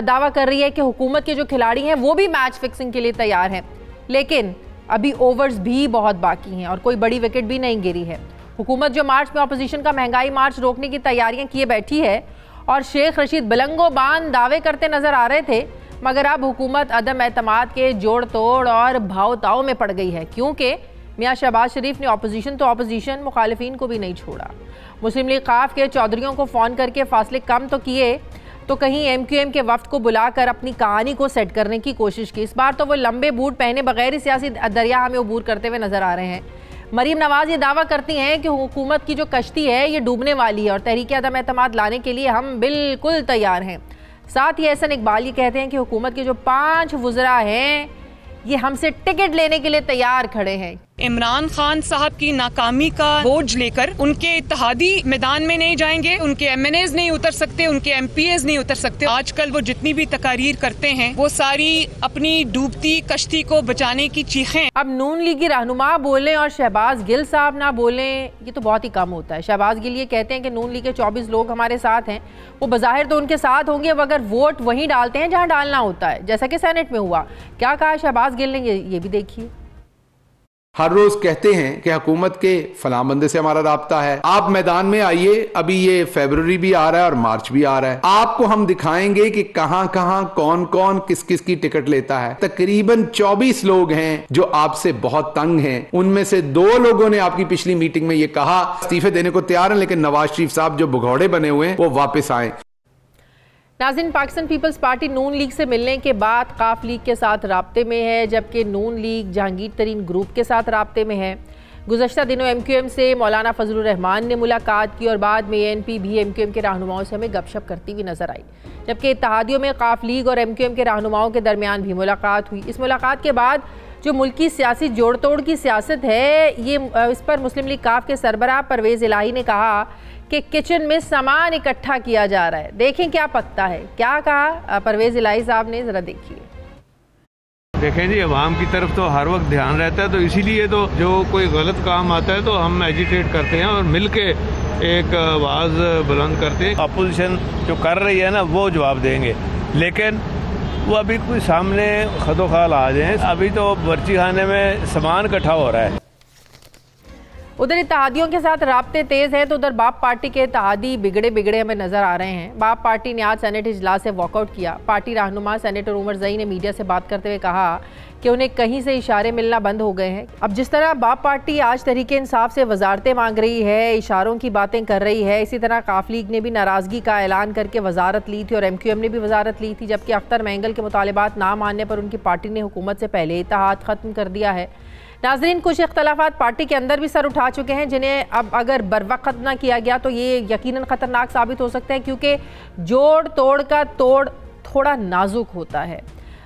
दावा कर रही है कि हुकूमत के जो खिलाड़ी हैं वो भी मैच फिक्सिंग के लिए तैयार हैं, लेकिन अभी ओवर्स भी बहुत बाकी हैं और कोई बड़ी विकेट भी नहीं गिरी है। हुकूमत जो मार्च में ऑपोजिशन का महंगाई मार्च रोकने की तैयारियां किए बैठी है और शेख रशीद बिलंगो बान दावे करते नजर आ रहे थे, मगर अब हुकूमत अदम एतमाद के जोड़ तोड़ और भाव ताव में पड़ गई है, क्योंकि मियाँ शहबाज शरीफ ने ऑपोजिशन मुखालिफिन को भी नहीं छोड़ा। मुस्लिम लीग काफ के चौधरियों को फ़ोन करके फासले कम तो किए तो कहीं MQM के वफ्द को बुलाकर अपनी कहानी को सेट करने की कोशिश की। इस बार तो वो लंबे बूट पहने बगैर ही सियासी दरिया हमें अबूर करते हुए नजर आ रहे हैं। मरीम नवाज ये दावा करती हैं कि हुकूमत की जो कश्ती है ये डूबने वाली है और तहरीक अदम एतमाद लाने के लिए हम बिल्कुल तैयार हैं। साथ ही एहसन इकबाल ये कहते हैं कि हुकूमत के जो 5 वज़रा हैं ये हमसे टिकट लेने के लिए तैयार खड़े हैं। इमरान खान साहब की नाकामी का बोझ लेकर उनके इत्तेहादी मैदान में नहीं जाएंगे, उनके MNAs नहीं उतर सकते, उनके MPAs नहीं उतर सकते। आजकल वो जितनी भी तकारीर करते हैं वो सारी अपनी डूबती कश्ती को बचाने की चीखें। अब नून लीग की रहनुमा बोलें और शहबाज गिल साहब ना बोलें, ये तो बहुत ही कम होता है। शहबाज गिल ये कहते हैं कि नून लीग के 24 लोग हमारे साथ हैं, वो बज़ाहिर तो उनके साथ होंगे मगर वोट वहीं डालते हैं जहाँ डालना होता है, जैसा कि सेनेट में हुआ। क्या कहा शहबाज गिल ने, ये भी देखिए। हर रोज कहते हैं कि हुकूमत के फलां बंदे से हमारा राब्ता है, आप मैदान में आइए। अभी ये फरवरी भी आ रहा है और मार्च भी आ रहा है, आपको हम दिखाएंगे कि कहां कहां कौन कौन किस किस की टिकट लेता है। तकरीबन 24 लोग हैं जो आपसे बहुत तंग हैं। उनमें से 2 लोगों ने आपकी पिछली मीटिंग में ये कहा इस्तीफे देने को तैयार हैं, लेकिन नवाज शरीफ साहब जो भगौड़े बने हुए हैं वो वापस आए। नाज़रीन, पाकिस्तान पीपल्स पार्टी नून लीग से मिलने के बाद काफ लीग के साथ राब्ते में है, जबकि नून लीग जहांगीर तरीन ग्रुप के साथ राब्ते में है। गुज़श्ता दिनों MQM से मौलाना फजलुर रहमान ने मुलाकात की और बाद में ANP भी MQM के रहनुमाओं से हमें गपशप करती हुई नजर आई, जबकि इत्तेहादियों में काफ लीग और MQM के रहनुमाओं के दरमियान भी मुलाकात हुई। इस मुलाकात के बाद जो मुल्की सियासी जोड़ तोड़ की सियासत है, ये इस पर मुस्लिम लीग काफ के सरबराह परवेज़ इलाही ने कहा कि किचन में सामान इकट्ठा किया जा रहा है। देखें क्या पकता है। क्या कहा परवेज़ इलाही साहब ने, ज़रा देखिए। देखें जी, अवाम की तरफ तो हर वक्त ध्यान रहता है, तो इसीलिए तो जो कोई गलत काम आता है तो हम एजिटेट करते हैं और मिल के एक आवाज़ बुलंद करते हैं। अपोजिशन जो कर रही है ना वो जवाब देंगे, लेकिन वो अभी कोई सामने खदोखाल आ जाए। अभी तो बर्ची खाने में सामान इकट्ठा हो रहा है। उधर इत्तेहादियों के साथ राब्ते तेज हैं, तो उधर बाप पार्टी के इत्तेहादी बिगड़े हमें नजर आ रहे हैं। बाप पार्टी ने आज सेनेट इजलास से वॉकआउट किया। पार्टी रहनुमा सेनेटर उमर ज़ई ने मीडिया से बात करते हुए कहा कि उन्हें कहीं से इशारे मिलना बंद हो गए हैं। अब जिस तरह बाप पार्टी आज तहरीक इंसाफ से वजारतें मांग रही है, इशारों की बातें कर रही है, इसी तरह काफ लीग ने भी नाराज़गी का ऐलान करके वजारत ली थी और MQM ने भी वजारत ली थी, जबकि अख्तर मैंगल के मुतालिबात ना मानने पर उनकी पार्टी ने हुकूमत से पहले इत्तेहाद ख़त्म कर दिया है। नाज़रीन, कुछ इख्तलाफात पार्टी के अंदर भी सर उठा चुके हैं, जिन्हें अब अगर बरवक्त ख़त्म ना किया गया तो ये यकीनन ख़तरनाक साबित हो सकते हैं, क्योंकि जोड़ तोड़ का तोड़ थोड़ा नाजुक होता है।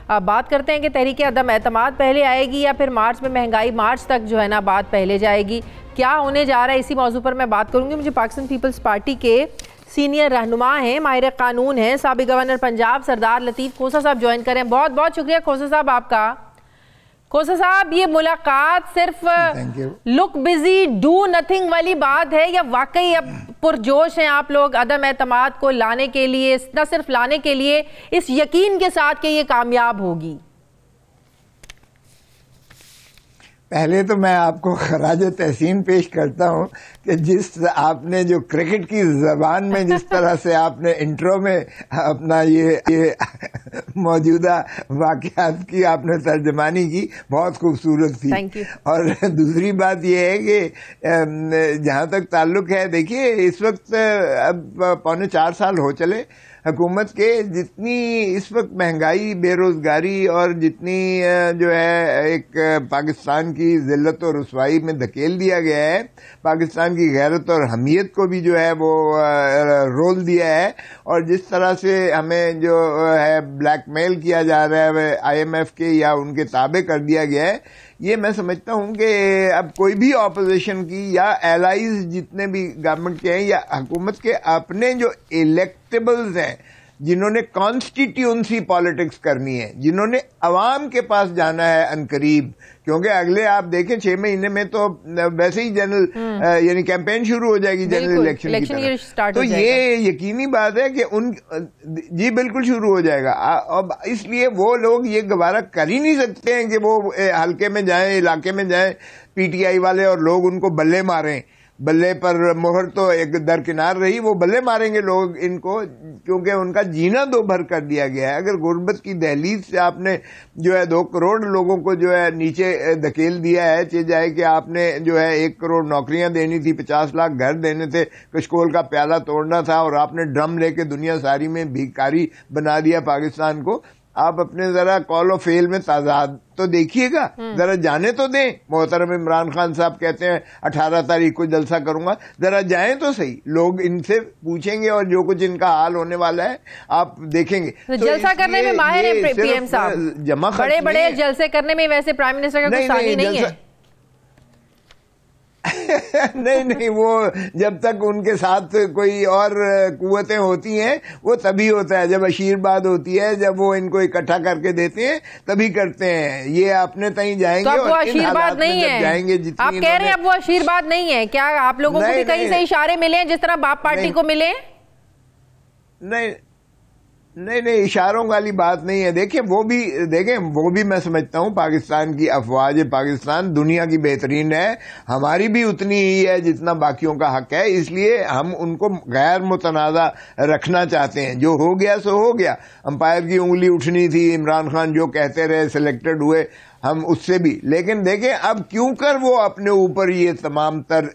अब बात करते हैं कि तहरीक अदम एतमाद पहले आएगी या फिर मार्च में महंगाई मार्च तक जो है ना बात पहले जाएगी, क्या होने जा रहा है, इसी मौजू पर मैं बात करूँगी। मुझे पाकिस्तान पीपल्स पार्टी के सीनियर रहनुमा हैं, माहिर कानून हैं, साबिक गवर्नर पंजाब सरदार लतीफ़ खोसा साहब ज्वाइन करें। बहुत बहुत शुक्रिया खोसा साहब आपका। खोसा साहब, ये मुलाकात सिर्फ लुक बिजी डू नथिंग वाली बात है या वाकई अब पुरजोश हैं आप लोग अदम एतमाद को लाने के लिए, न सिर्फ लाने के लिए, इस यकीन के साथ कि ये कामयाब होगी? पहले तो मैं आपको खराज तहसीन पेश करता हूं कि जिस आपने जो क्रिकेट की जबान में जिस तरह से आपने इंट्रो में अपना ये मौजूदा वाक़यात की आपने तर्जमानी की, बहुत खूबसूरत थी। और दूसरी बात ये है कि जहां तक ताल्लुक है, देखिए इस वक्त अब 3.25 साल हो चले हुकूमत के, जितनी इस वक्त महंगाई, बेरोजगारी और जितनी जो है एक पाकिस्तान की जिल्लत और रुसवाई में धकेल दिया गया है, पाकिस्तान की गैरत और हमीयत को भी जो है वो रोल दिया है, और जिस तरह से हमें जो है ब्लैकमेल किया जा रहा है IMF के या उनके ताबे कर दिया गया है, ये मैं समझता हूं कि अब कोई भी ऑपोजिशन की या एलाइज जितने भी गवर्नमेंट के हैं या हुकूमत के अपने जो इलेक्टेबल्स हैं, जिन्होंने कॉन्स्टिट्यूंसी पॉलिटिक्स करनी है, जिन्होंने अवाम के पास जाना है अनकरीब, क्योंकि अगले आप देखें 6 महीने में तो वैसे ही जनरल यानी कैंपेन शुरू हो जाएगी जनरल इलेक्शन की तरफ। तो ये यकीनी बात है कि जी बिल्कुल शुरू हो जाएगा। अब इसलिए वो लोग ये गवारा कर ही नहीं सकते हैं कि वो हल्के में जाएं, इलाके में जाएं, PTI वाले और लोग उनको बल्ले मारें। बल्ले पर मोहर तो एक दरकिनार रही, वो बल्ले मारेंगे लोग इनको, क्योंकि उनका जीना दो भर कर दिया गया है। अगर गुर्बत की दहलीज से आपने जो है 2 करोड़ लोगों को जो है नीचे धकेल दिया है, चाहे जाए कि आपने जो है 1 करोड़ नौकरियां देनी थी, 50 लाख घर देने थे, कशकोल का प्याला तोड़ना था, और आपने ड्रम लेके दुनिया सारी में भिखारी बना दिया पाकिस्तान को। आप अपने जरा कॉल ऑफ फेल में ताजाद तो देखिएगा, जरा जाने तो दें। मोहतरम इमरान खान साहब कहते हैं 18 तारीख को जलसा करूंगा, जरा जाएं तो सही, लोग इनसे पूछेंगे और जो कुछ इनका हाल होने वाला है आप देखेंगे। तो जल्सा करने में माहिर है PM साहब, बड़े जलसे करने में वैसे प्राइम मिनिस्टर का कोई सानी नहीं है। नहीं, वो जब तक उनके साथ कोई और कुव्वतें होती हैं वो तभी होता है, जब आशीर्वाद होती है, जब वो इनको इकट्ठा करके देते हैं तभी करते हैं। ये अपने तहीं जाएंगे तो और आशीर्वाद नहीं है, जाएंगे आप कह रहे हैं अब वो आशीर्वाद नहीं है क्या? आप लोगों को भी कहीं से इशारे मिले हैं जिस तरह बाप पार्टी को मिले? नहीं, इशारों वाली बात नहीं है। देखिए वो भी मैं समझता हूँ पाकिस्तान की अफवाज पाकिस्तान दुनिया की बेहतरीन है, हमारी भी उतनी ही है जितना बाकियों का हक है, इसलिए हम उनको गैर मुतनाज़ा रखना चाहते हैं। जो हो गया सो हो गया, अंपायर की उंगली उठनी थी, इमरान खान जो कहते रहे सिलेक्टेड हुए, हम उससे भी। लेकिन देखें अब क्यों कर वो अपने ऊपर ये तमाम तर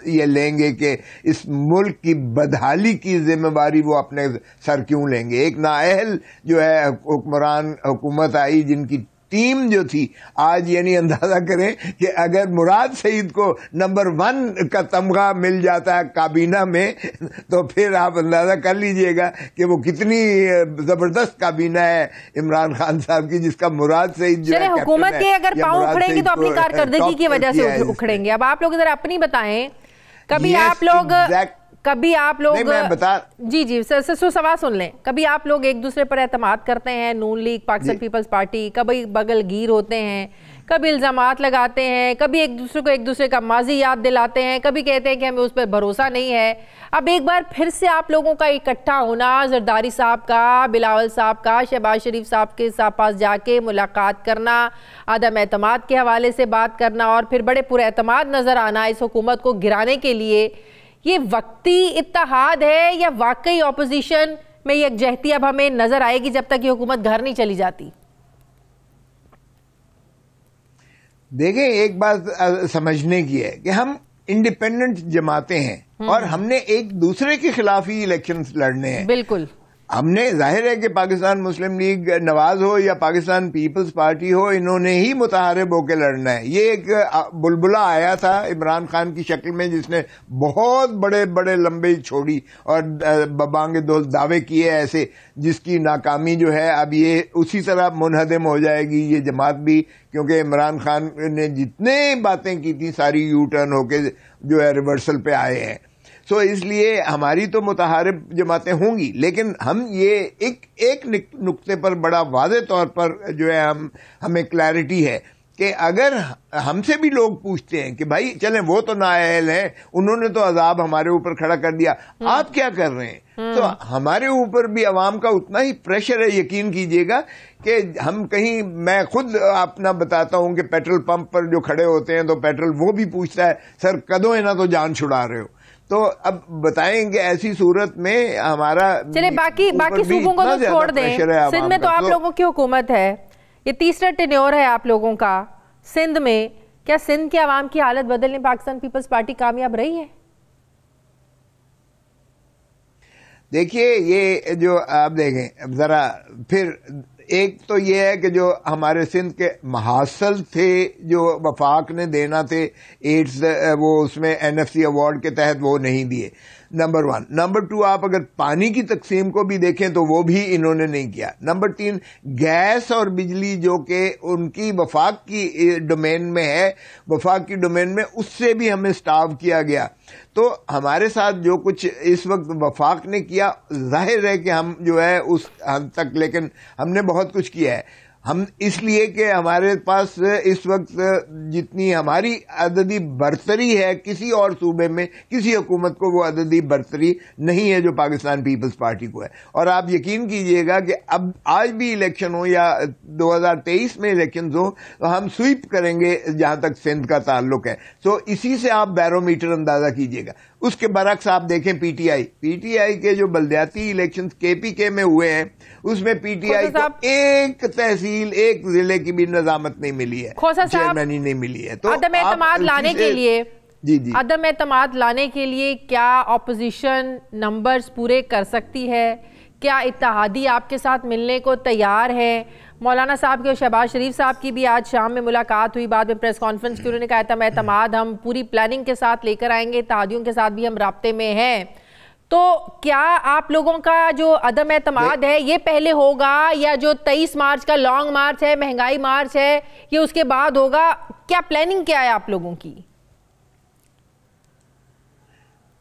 ये लेंगे कि इस मुल्क की बदहाली की जिम्मेवारी वो अपने सर क्यों लेंगे। एक नाअहल जो है हुक्मरान हुकूमत आई जिनकी टीम जो थी, आज यानी अंदाजा करें कि अगर मुराद सईद को नंबर 1 का तमगा मिल जाता है काबीना में, तो फिर आप अंदाजा कर लीजिएगा कि वो कितनी जबरदस्त काबीना है इमरान खान साहब की, जिसका मुराद सईद जो है हुकूमत के अगर पांव उखड़ेंगे तो अपनी कारकर्दगी की वजह से उखड़ेंगे। अब आप लोग जरा अपनी बताएं, कभी आप लोग मैं बता जी सवाल सुन लें, कभी आप लोग एक दूसरे पर एतमाद करते हैं, नून लीग पाकिस्तान पीपल्स पार्टी, कभी बगलगीर होते हैं, कभी इल्जामात लगाते हैं, कभी एक दूसरे का माजी याद दिलाते हैं, कभी कहते हैं कि हमें उस पर भरोसा नहीं है। अब एक बार फिर से आप लोगों का इकट्ठा होना, जरदारी साहब का, बिलावल साहब का, शहबाज शरीफ साहब के पास जाके मुलाकात करना, आदम एतमाद के हवाले से बात करना और फिर बड़े पुरएतमाद नजर आना इस हुकूमत को गिराने के लिए, ये वक्ती इत्तेहाद है या वाकई ऑपोजिशन में यकजहती अब हमें नजर आएगी जब तक ये हुकूमत घर नहीं चली जाती? देखें एक बात समझने की है कि हम इंडिपेंडेंट जमाते हैं और हमने एक दूसरे के खिलाफ ही इलेक्शंस लड़ने हैं। बिल्कुल, हमने जाहिर है कि पाकिस्तान मुस्लिम लीग नवाज हो या पाकिस्तान पीपल्स पार्टी हो, इन्होंने ही मुतहारिब होकर लड़ना है। ये एक बुलबुला आया था इमरान खान की शक्ल में जिसने बहुत बड़े बड़े लंबे छोड़ी और बबांगे दो दावे किए ऐसे, जिसकी नाकामी जो है अब ये उसी तरह मुनहदम हो जाएगी ये जमात भी, क्योंकि इमरान खान ने जितने बातें की थी सारी यू टर्न होके जो है रिवर्सल पे आए हैं। सो इसलिए हमारी तो मुतहारिब जमातें होंगी, लेकिन हम ये एक नुक्ते पर बड़ा वाज़े तौर पर जो है हमें क्लैरिटी है कि अगर हमसे भी लोग पूछते हैं कि भाई चलें वो तो नाअहल हैं, उन्होंने तो अजाब हमारे ऊपर खड़ा कर दिया, आप क्या कर रहे हैं, तो हमारे ऊपर भी अवाम का उतना ही प्रेशर है। यकीन कीजिएगा कि हम कहीं, मैं खुद अपना बताता हूं कि पेट्रोल पंप पर जो खड़े होते हैं तो पेट्रोल वो भी पूछता है सर कदों है ना तो जान छुड़ा रहे हो। तो अब बताएंगे ऐसी सूरत में हमारा, चले बाकी सूबों को तो छोड़ दें, सिंध में तो आप लोगों की हुकूमत है, ये तीसरा टेन्योर है आप लोगों का सिंध में, क्या सिंध के आवाम की हालत बदलने पाकिस्तान पीपल्स पार्टी कामयाब रही है? देखिए ये जो आप देखें जरा, फिर एक तो ये है कि जो हमारे सिंध के महासल थे जो वफाक ने देना थे एड्स, वो उसमें NFC अवार्ड के तहत वो नहीं दिए, नंबर 1। नंबर 2, आप अगर पानी की तकसीम को भी देखें तो वो भी इन्होंने नहीं किया। नंबर 3, गैस और बिजली जो कि उनकी वफाक की डोमेन में है, वफाक की डोमेन में उससे भी हमें स्टाफ किया गया। तो हमारे साथ जो कुछ इस वक्त वफाक ने किया, जाहिर है कि हम जो है उस हद तक, लेकिन हमने बहुत कुछ किया है। हम इसलिए कि हमारे पास इस वक्त जितनी हमारी अददी बरतरी है, किसी और सूबे में किसी हुकूमत को वो अददी बरतरी नहीं है जो पाकिस्तान पीपल्स पार्टी को है। और आप यकीन कीजिएगा कि अब आज भी इलेक्शन हो या 2023 में इलेक्शन हो तो हम स्वीप करेंगे जहां तक सिंध का ताल्लुक है। तो इसी से आप बैरोमीटर अंदाजा कीजिएगा। उसके बरक्स आप देखें पीटीआई के जो बल्दियाती इलेक्शन KPK में हुए हैं, उसमें पीटीआई को एक तहसील, एक जिले की भी निजामत नहीं मिली है, चेयरमैनी नहीं मिली है। तो अदम एतमाद लाने के लिए, जी अदम एतमाद लाने के लिए क्या ऑपोजिशन नंबर्स पूरे कर सकती है? क्या इत्तेहादी आपके साथ मिलने को तैयार है? मौलाना साहब के और शहबाज शरीफ साहब की भी आज शाम में मुलाकात हुई, बाद में प्रेस कॉन्फ्रेंस की उन्होंने कहा था एतमाद हम पूरी प्लानिंग के साथ लेकर आएंगे, इत्तेहादियों के साथ भी हम राब्ते में हैं। तो क्या आप लोगों का जो अदम एतमाद है ये पहले होगा या जो 23 मार्च का लॉन्ग मार्च है, महंगाई मार्च है, ये उसके बाद होगा? क्या प्लानिंग क्या है आप लोगों की?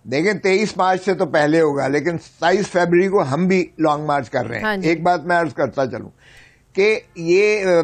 देखें 23 मार्च से तो पहले होगा, लेकिन 27 फरवरी को हम भी लॉन्ग मार्च कर रहे हैं। एक बात मैं अर्ज करता चलूं कि ये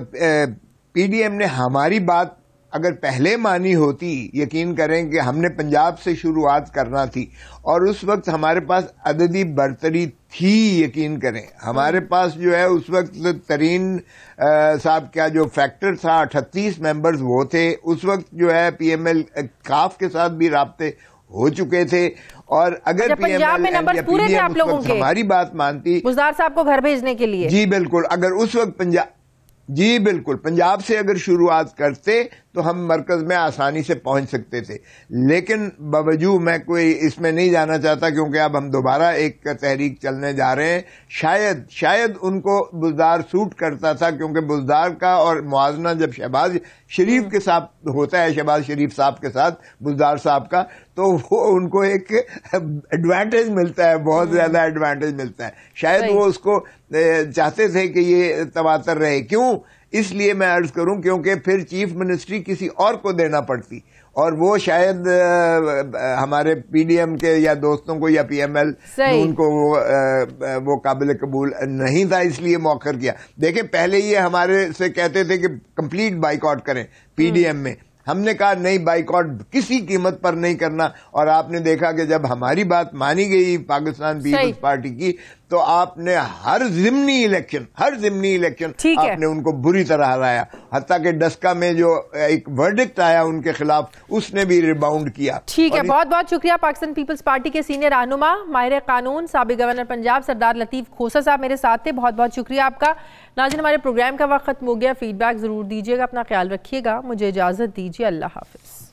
PDM ने हमारी बात अगर पहले मानी होती, यकीन करें कि हमने पंजाब से शुरुआत करना थी और उस वक्त हमारे पास अददी बरतरी थी, यकीन करें हमारे पास जो है उस वक्त तरीन साहब का जो फैक्टर था 38 मेंबर्स वो थे। उस वक्त जो है PML काफ के साथ भी राब्ते हो चुके थे और अगर पंजाब में नंबर पूरे थे आप लोगों के, हमारी बात मानती बुज़दार साहब को घर भेजने के लिए। जी बिल्कुल, अगर उस वक्त पंजाब से अगर शुरुआत करते तो हम मरकज में आसानी से पहुंच सकते थे। लेकिन बावजूद, मैं कोई इसमें नहीं जाना चाहता क्योंकि अब हम दोबारा एक तहरीक चलने जा रहे हैं। शायद उनको बुज़दार सूट करता था क्योंकि बुज़दार का और मुआवजना जब शहबाज शरीफ के साथ होता है, शहबाज शरीफ साहब के साथ बुज़दार साहब का, तो वो उनको एक एडवांटेज मिलता है, बहुत ज्यादा एडवांटेज मिलता है। शायद वो उसको चाहते थे कि ये तवातर रहे। क्यों? इसलिए मैं अर्ज करूं क्योंकि फिर चीफ मिनिस्ट्री किसी और को देना पड़ती और वो शायद हमारे PDM के या दोस्तों को या PML उनको वो काबिल कबूल नहीं था, इसलिए मौखर किया। देखें, पहले ये हमारे से कहते थे कि कंप्लीट बाइकआउट करें PDM में, हमने कहा नहीं, बाइकआउट किसी कीमत पर नहीं करना। और आपने देखा कि जब हमारी बात मानी गई पाकिस्तान पीपल्स पार्टी की, तो आपने हर जिमनी इलेक्शन आपने उनको बुरी तरह हराया। हत्ता कि डस्का में जो एक वर्डिक्ट आया उनके खिलाफ, उसने भी रिबाउंड किया। ठीक है, बहुत बहुत शुक्रिया। पाकिस्तान पीपल्स पार्टी के सीनियर रहनुमा, माहिर कानून, साबिक गवर्नर पंजाब सरदार लतीफ खोसा साहब मेरे साथ थे। बहुत बहुत शुक्रिया आपका। नाज़रीन, हमारे प्रोग्राम का वक्त खत्म हो गया। फीडबैक जरूर दीजिएगा, अपना ख्याल रखिएगा। मुझे इजाजत दीजिए, अल्लाह हाफिज।